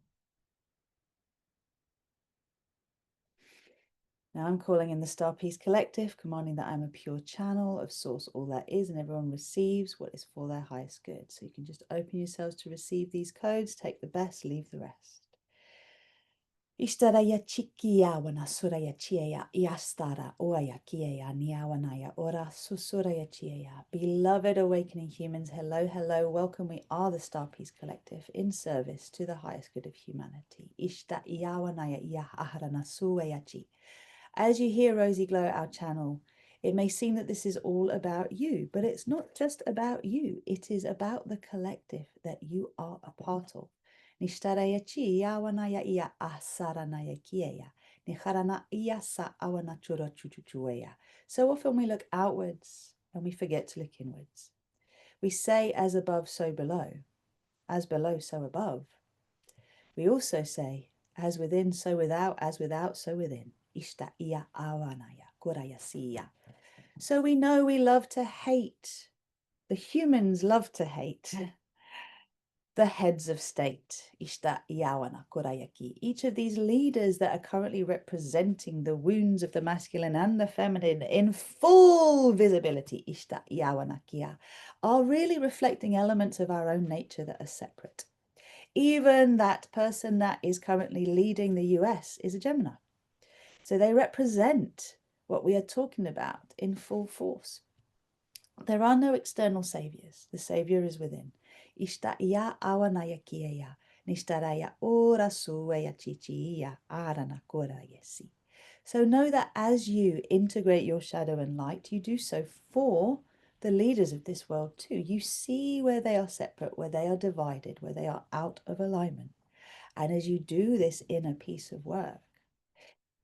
Now I'm calling in the Star Peace Collective, commanding that I'm a pure channel of source, all that is, and everyone receives what is for their highest good. So you can just open yourselves to receive these codes, take the best, leave the rest. Ishtaraya chikia wana suraya chiaya iastara oaya kiaya niawanaya ora susuraya chiaya. Beloved awakening humans, hello, hello, welcome. We are the Star Peace Collective in service to the highest good of humanity. Ishta iawanaya ia aharana suayachi. As you hear Rosie glow our channel, it may seem that this is all about you, but it's not just about you. It is about the collective that you are a part of. Nishtaraya chi yawanaya ia asaranaya kieya. Niharana ia sa awana chura chuchuchueya. So often we look outwards and we forget to look inwards. We say as above, so below. As below, so above. We also say as within, so without, as without, so within. Ishta ia awanaya kuraya siya. So we know we love to hate. The humans love to hate. The heads of state, Ishta Iawana Kurayaki. Each of these leaders that are currently representing the wounds of the masculine and the feminine in full visibility, Ishta Iawana Kia, are really reflecting elements of our own nature that are separate. Even that person that is currently leading the US is a Gemini. So they represent what we are talking about in full force. There are no external saviors. The savior is within. Ishta ia awanaya kieya, nishtaraya ora sueya chichiya arana kora yesi. So know that as you integrate your shadow and light, you do so for the leaders of this world too. You see where they are separate, where they are divided, where they are out of alignment. And as you do this inner piece of work,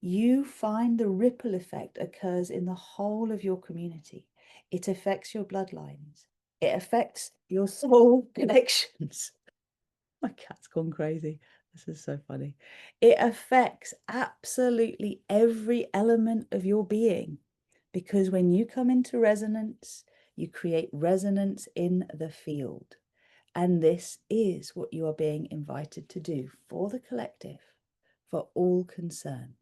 you find the ripple effect occurs in the whole of your community. It affects your bloodlines. It affects your soul connections. My cat's gone crazy. This is so funny. It affects absolutely every element of your being, because when you come into resonance, you create resonance in the field. And this is what you are being invited to do for the collective, for all concerned.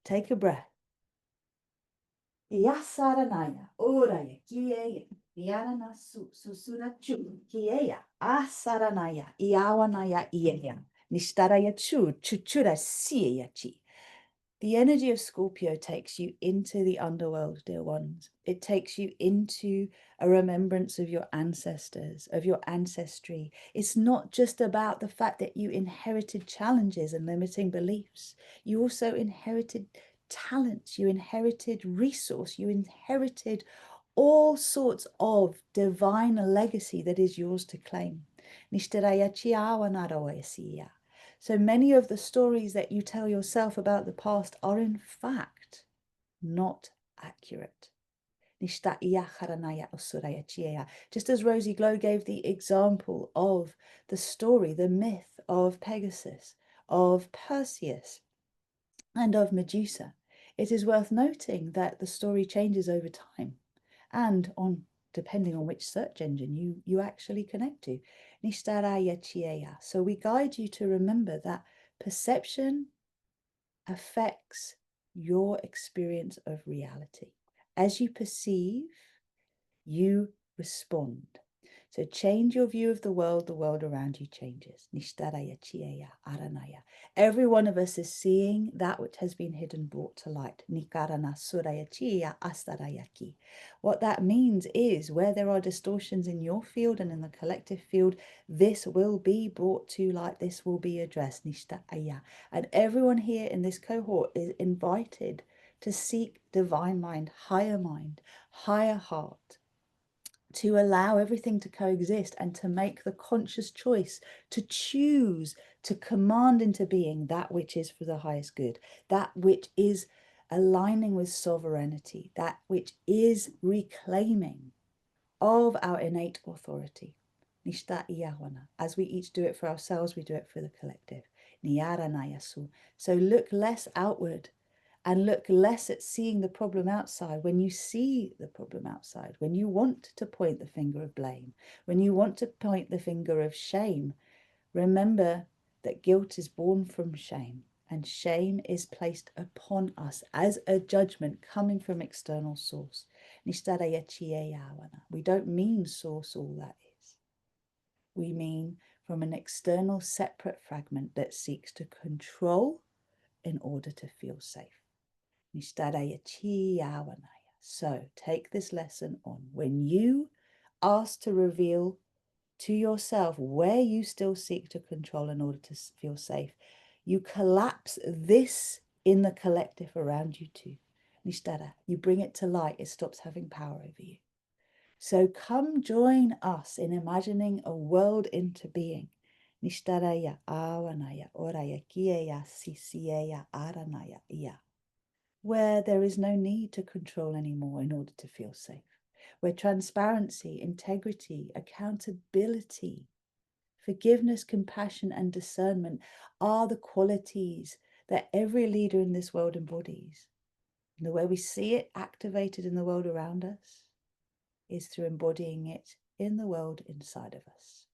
Take a breath. Yasaranaya, oraya, kiye. Yarana susura chu kieya asaranaya iawanaya ieya nistaraya chu chuchura siya chi. The energy of Scorpio takes you into the underworld, dear ones. It takes you into a remembrance of your ancestors, of your ancestry. It's not just about the fact that you inherited challenges and limiting beliefs. You also inherited talents, you inherited resource, you inherited all sorts of divine legacy that is yours to claim. So many of the stories that you tell yourself about the past are in fact not accurate. Just as Rosie Glow gave the example of the story, the myth of Pegasus, of Perseus, and of Medusa, it is worth noting that the story changes over time and depending on which search engine you actually connect to. So we guide you to remember that perception affects your experience of reality. As you perceive, you respond. So change your view of the world around you changes. Every one of us is seeing that which has been hidden brought to light. What that means is where there are distortions in your field and in the collective field, this will be brought to light, this will be addressed. And everyone here in this cohort is invited to seek divine mind, higher heart, to allow everything to coexist and to make the conscious choice to choose to command into being that which is for the highest good, that which is aligning with sovereignty, that which is reclaiming of our innate authority. As we each do it for ourselves, we do it for the collective. So look less outward and look less at seeing the problem outside. When you see the problem outside, when you want to point the finger of blame, when you want to point the finger of shame, remember that guilt is born from shame, and shame is placed upon us as a judgment coming from external source. We don't mean source all that is. We mean from an external separate fragment that seeks to control in order to feel safe. So take this lesson on. When you ask to reveal to yourself where you still seek to control in order to feel safe, you collapse this in the collective around you too. You bring it to light, it stops having power over you. So come join us in imagining a world into being. Nistaraya awanaya oraya kieya sisieya aranaya iya, where there is no need to control anymore in order to feel safe, where transparency, integrity, accountability, forgiveness, compassion, and discernment are the qualities that every leader in this world embodies. And the way we see it activated in the world around us is through embodying it in the world inside of us.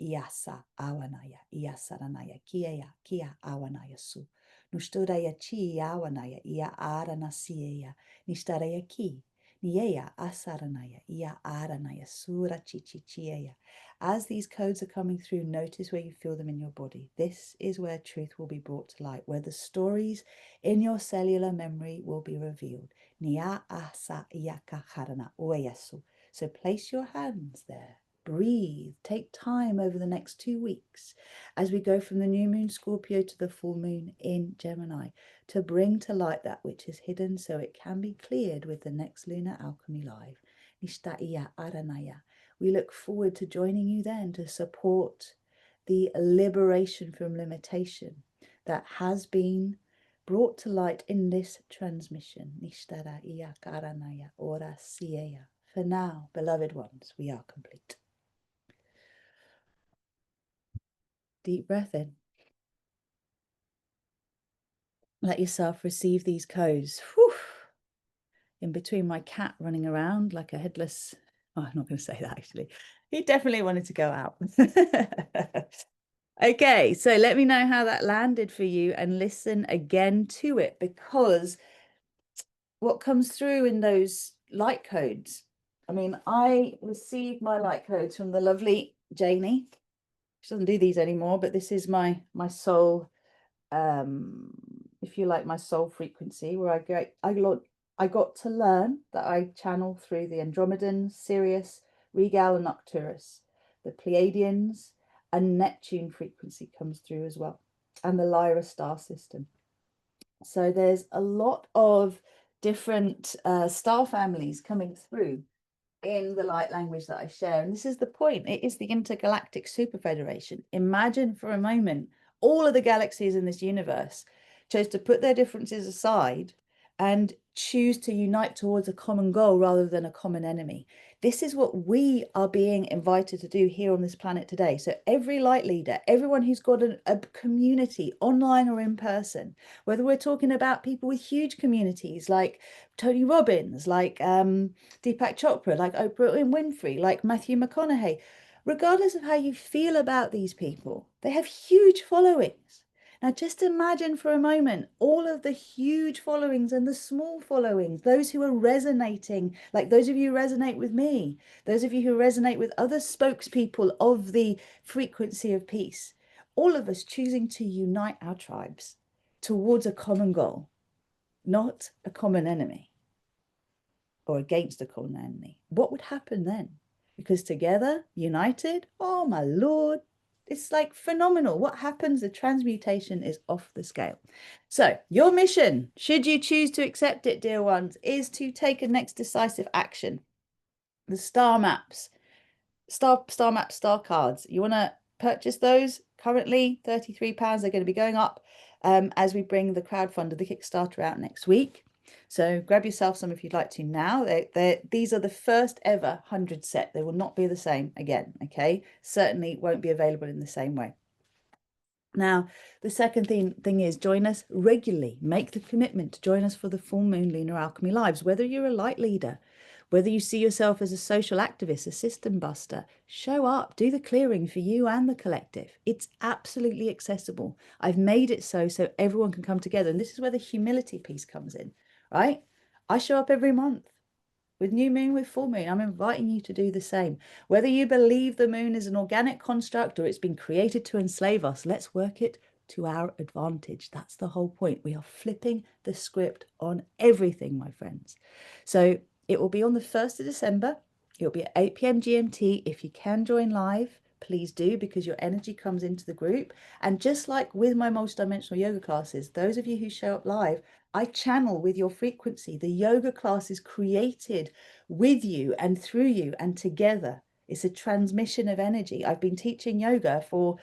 Iasa awanaya, iasaranaya, kia awanaya su. Nusturaya chi awanaya, ia arana sieya, nistaraya ki, niea asaranaya, ia aranaya, sura chichichieya. As these codes are coming through, notice where you feel them in your body. This is where truth will be brought to light, where the stories in your cellular memory will be revealed. Nia asa iaka harana ueyasu. So place your hands there. Breathe, take time over the next 2 weeks as we go from the new moon Scorpio to the full moon in Gemini to bring to light that which is hidden so it can be cleared with the next Lunar Alchemy Live. Nishtaiya Aranaya. We look forward to joining you then to support the liberation from limitation that has been brought to light in this transmission. Nishtaiya Aranaya Ora Sieya. For now, beloved ones, we are complete. Deep breath in. Let yourself receive these codes. Whew. In between my cat running around like a headless... Oh, I'm not going to say that actually. He definitely wanted to go out. Okay, so let me know how that landed for you and listen again to it, because what comes through in those light codes I mean, I received my light codes from the lovely Janie. She doesn't do these anymore, but this is my soul, if you like, my soul frequency, where I got to learn that I channel through the Andromedans, Sirius, Regal, and Arcturus. The Pleiadians and Neptune frequency comes through as well, and the Lyra star system. So there's a lot of different star families coming through in the light language that I share. And this is the point. It is the intergalactic super federation. Imagine for a moment all of the galaxies in this universe chose to put their differences aside and choose to unite towards a common goal rather than a common enemy. This is what we are being invited to do here on this planet today. So every light leader, everyone who's got a community online or in person, whether we're talking about people with huge communities like Tony Robbins, like Deepak Chopra, like Oprah Winfrey, like Matthew McConaughey, regardless of how you feel about these people, they have huge followings. Now, just imagine for a moment all of the huge followings and the small followings, those who are resonating, like those of you who resonate with me, those of you who resonate with other spokespeople of the frequency of peace, all of us choosing to unite our tribes towards a common goal, not a common enemy or against a common enemy. What would happen then? Because together, united, oh my Lord, it's like phenomenal. What happens? The transmutation is off the scale. So your mission, should you choose to accept it, dear ones, is to take a next decisive action. The star maps, star map, star cards. You want to purchase those? Currently £33. They're going to be going up as we bring the crowdfunder, the Kickstarter, out next week. So grab yourself some if you'd like to now. These are the first ever 100 set. They will not be the same again, okay? Certainly won't be available in the same way. Now, the second thing is join us regularly. Make the commitment to join us for the full moon lunar alchemy lives. Whether you're a light leader, whether you see yourself as a social activist, a system buster, show up, do the clearing for you and the collective. It's absolutely accessible. I've made it so everyone can come together. And this is where the humility piece comes in, right? I show up every month. With new moon, with full moon, I'm inviting you to do the same. Whether you believe the moon is an organic construct or it's been created to enslave us, let's work it to our advantage. That's the whole point. We are flipping the script on everything, my friends. So it will be on the 1st of December. It'll be at 8 p.m. GMT. If you can join live, please do, because your energy comes into the group. And just like with my multidimensional yoga classes, those of you who show up live, I channel with your frequency. The yoga class is created with you and through you and together. It's a transmission of energy. I've been teaching yoga for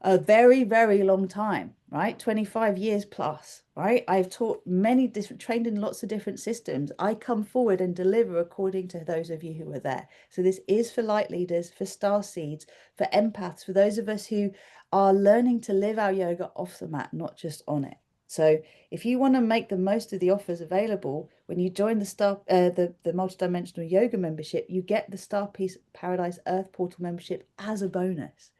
a very, very long time, right? 25 years plus, right? I've taught many different, trained in lots of different systems. I come forward and deliver according to those of you who are there. So this is for light leaders, for star seeds, for empaths, for those of us who are learning to live our yoga off the mat, not just on it. So if you want to make the most of the offers available, when you join the multidimensional yoga membership, you get the Star Peace Paradise Earth Portal membership as a bonus.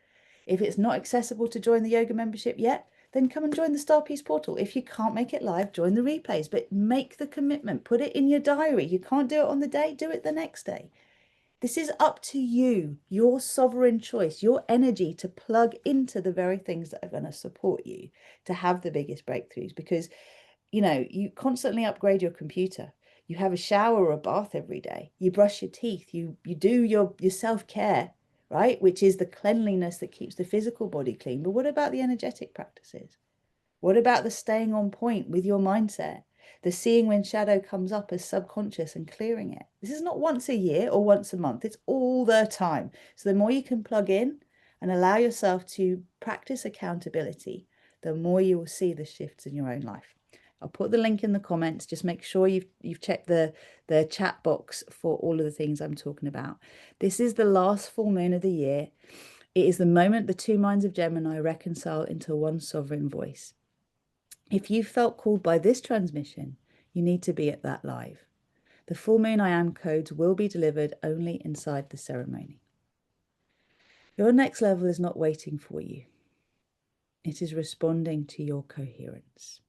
If it's not accessible to join the yoga membership yet, then come and join the Star Peace portal. If you can't make it live, join the replays, but make the commitment, put it in your diary. You can't do it on the day, do it the next day. This is up to you, your sovereign choice, your energy to plug into the very things that are going to support you to have the biggest breakthroughs. Because, you know, you constantly upgrade your computer. You have a shower or a bath every day. You brush your teeth. You do your self-care, right? Which is the cleanliness that keeps the physical body clean. But what about the energetic practices? What about the staying on point with your mindset? The seeing when shadow comes up as subconscious and clearing it. This is not once a year or once a month. It's all the time. So the more you can plug in and allow yourself to practice accountability, the more you will see the shifts in your own life. I'll put the link in the comments. Just make sure you've checked the chat box for all of the things I'm talking about. This is the last full moon of the year. It is the moment the two minds of Gemini reconcile into one sovereign voice. If you felt called by this transmission, you need to be at that live. The full moon I am codes will be delivered only inside the ceremony. Your next level is not waiting for you. It is responding to your coherence.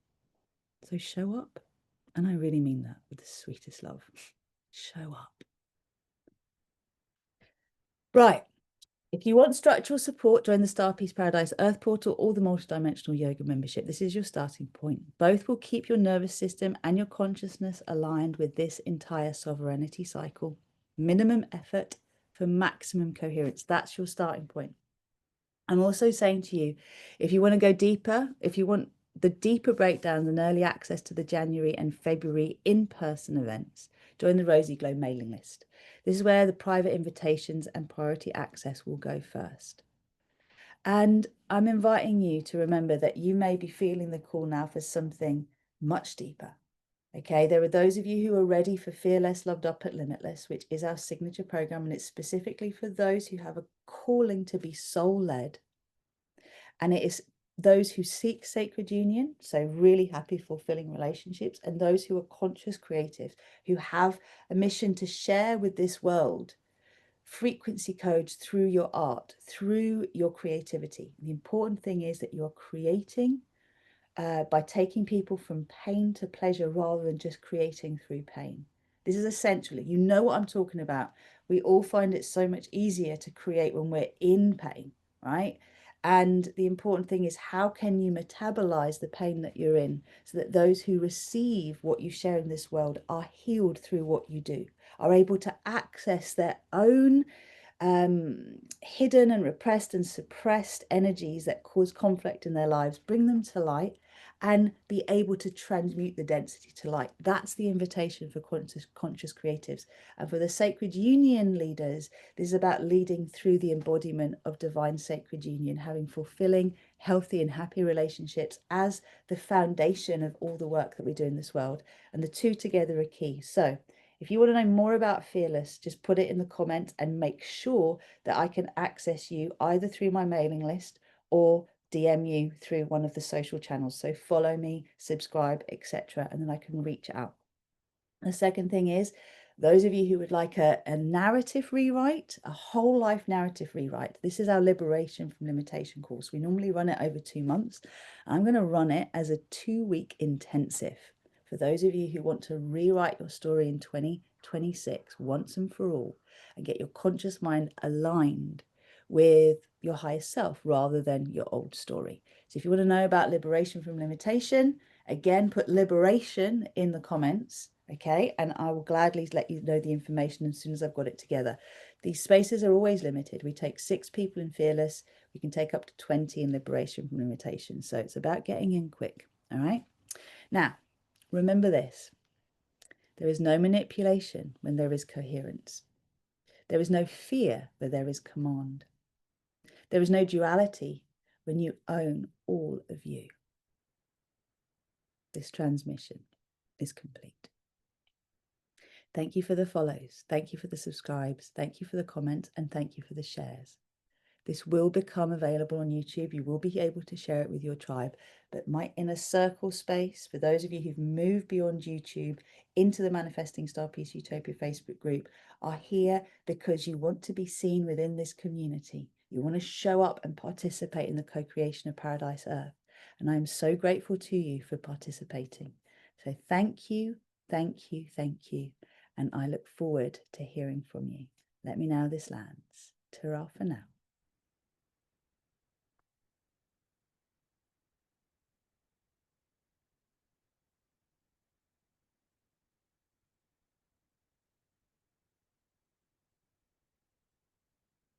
So show up. And I really mean that with the sweetest love. Show up. Right. If you want structural support, join the Star Peace Paradise Earth Portal or the Multidimensional Yoga membership. This is your starting point. Both will keep your nervous system and your consciousness aligned with this entire sovereignty cycle. Minimum effort for maximum coherence. That's your starting point. I'm also saying to you, if you want to go deeper, if you want the deeper breakdowns and early access to the January and February in-person events, join the Rosy Glow mailing list. This is where the private invitations and priority access will go first. And I'm inviting you to remember that you may be feeling the call now for something much deeper. Okay, there are those of you who are ready for Fearless, Loved Up at Limitless, which is our signature program, and it's specifically for those who have a calling to be soul-led. And it is those who seek sacred union, so really happy, fulfilling relationships, and those who are conscious creatives, who have a mission to share with this world frequency codes through your art, through your creativity. The important thing is that you're creating by taking people from pain to pleasure rather than just creating through pain. This is essentially, you know what I'm talking about. We all find it so much easier to create when we're in pain, right? And the important thing is, how can you metabolize the pain that you're in so that those who receive what you share in this world are healed through what you do, are able to access their own hidden and repressed and suppressed energies that cause conflict in their lives, bring them to light, and be able to transmute the density to light. That's the invitation for conscious creatives. And for the sacred union leaders, this is about leading through the embodiment of divine sacred union, having fulfilling, healthy and happy relationships as the foundation of all the work that we do in this world. And the two together are key. So if you want to know more about Fearless, just put it in the comments and make sure that I can access you either through my mailing list or DM you through one of the social channels. So follow me, subscribe, etc. And then I can reach out. The second thing is, those of you who would like a narrative rewrite, a whole life narrative rewrite, this is our Liberation from Limitation course. We normally run it over 2 months. I'm going to run it as a 2-week intensive for those of you who want to rewrite your story in 2026 once and for all and get your conscious mind aligned with your highest self rather than your old story. So if you want to know about liberation from limitation, again, put liberation in the comments, okay? And I will gladly let you know the information as soon as I've got it together. These spaces are always limited. We take 6 people in Fearless. We can take up to 20 in liberation from limitation. So it's about getting in quick, all right? Now, remember this. There is no manipulation when there is coherence. There is no fear where there is command. There is no duality when you own all of you. This transmission is complete. Thank you for the follows. Thank you for the subscribes. Thank you for the comments. And thank you for the shares. This will become available on YouTube. You will be able to share it with your tribe. But my inner circle space, for those of you who've moved beyond YouTube into the Manifesting Star Peace Utopia Facebook group, are here because you want to be seen within this community. You want to show up and participate in the co-creation of Paradise Earth. And I'm so grateful to you for participating. So thank you, thank you, thank you. And I look forward to hearing from you. Let me know how this lands. Ta-ra for now.